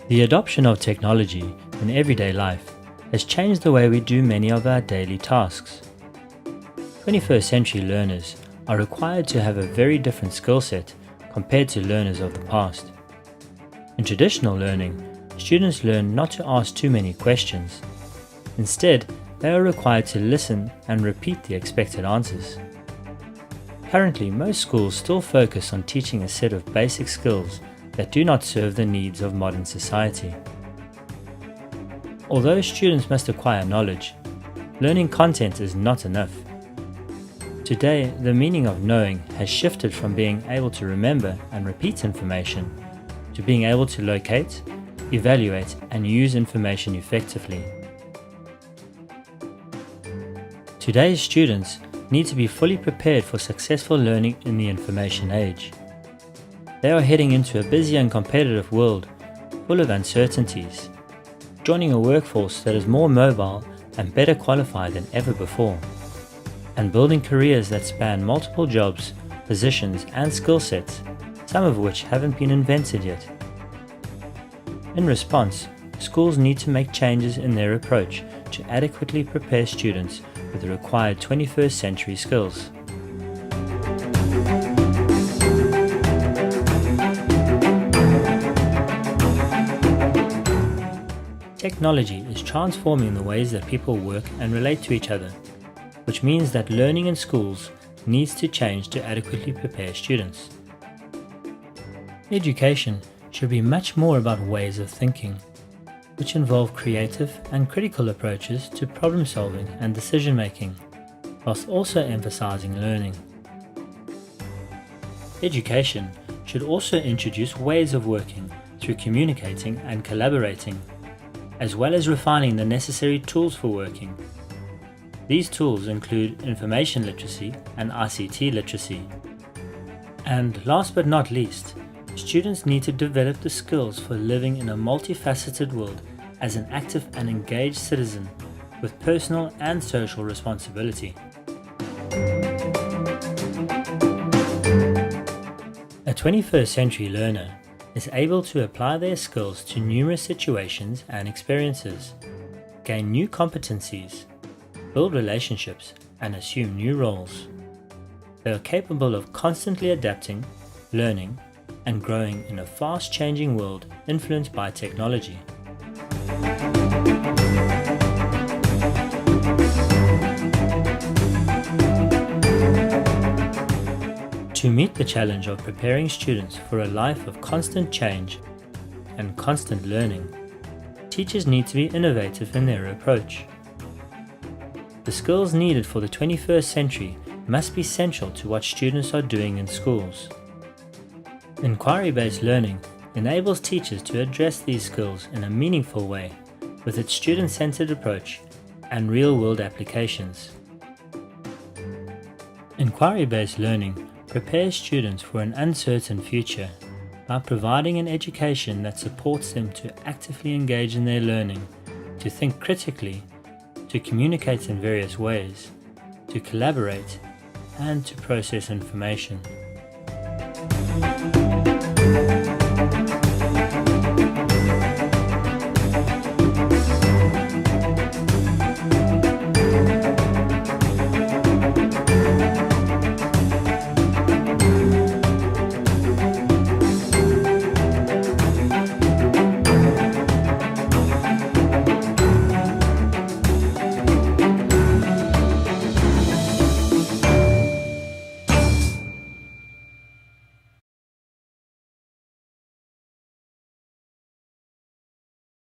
The adoption of technology in everyday life has changed the way we do many of our daily tasks. 21st century learners are required to have a very different skill set compared to learners of the past. In traditional learning, students learn not to ask too many questions. Instead, they are required to listen and repeat the expected answers. Currently, most schools still focus on teaching a set of basic skills that do not serve the needs of modern society. Although students must acquire knowledge, learning content is not enough. Today, the meaning of knowing has shifted from being able to remember and repeat information to being able to locate, evaluate, and use information effectively. Today's students need to be fully prepared for successful learning in the information age. They are heading into a busy and competitive world full of uncertainties, joining a workforce that is more mobile and better qualified than ever before, and building careers that span multiple jobs, positions, and skill sets, some of which haven't been invented yet. In response, schools need to make changes in their approach to adequately prepare students with the required 21st century skills. Technology is transforming the ways that people work and relate to each other, which means that learning in schools needs to change to adequately prepare students. Education should be much more about ways of thinking, which involve creative and critical approaches to problem solving and decision making, whilst also emphasizing learning. Education should also introduce ways of working through communicating and collaborating, as well as refining the necessary tools for working. These tools include information literacy and ICT literacy. And last but not least, students need to develop the skills for living in a multifaceted world as an active and engaged citizen with personal and social responsibility. A 21st century learner is able to apply their skills to numerous situations and experiences, gain new competencies, build relationships, and assume new roles. They are capable of constantly adapting, learning, and growing in a fast-changing world influenced by technology. To meet the challenge of preparing students for a life of constant change and constant learning, teachers need to be innovative in their approach. The skills needed for the 21st century must be central to what students are doing in schools. Inquiry-based learning enables teachers to address these skills in a meaningful way with its student-centered approach and real-world applications. Inquiry-based learning prepares students for an uncertain future by providing an education that supports them to actively engage in their learning, to think critically, to communicate in various ways, to collaborate, and to process information.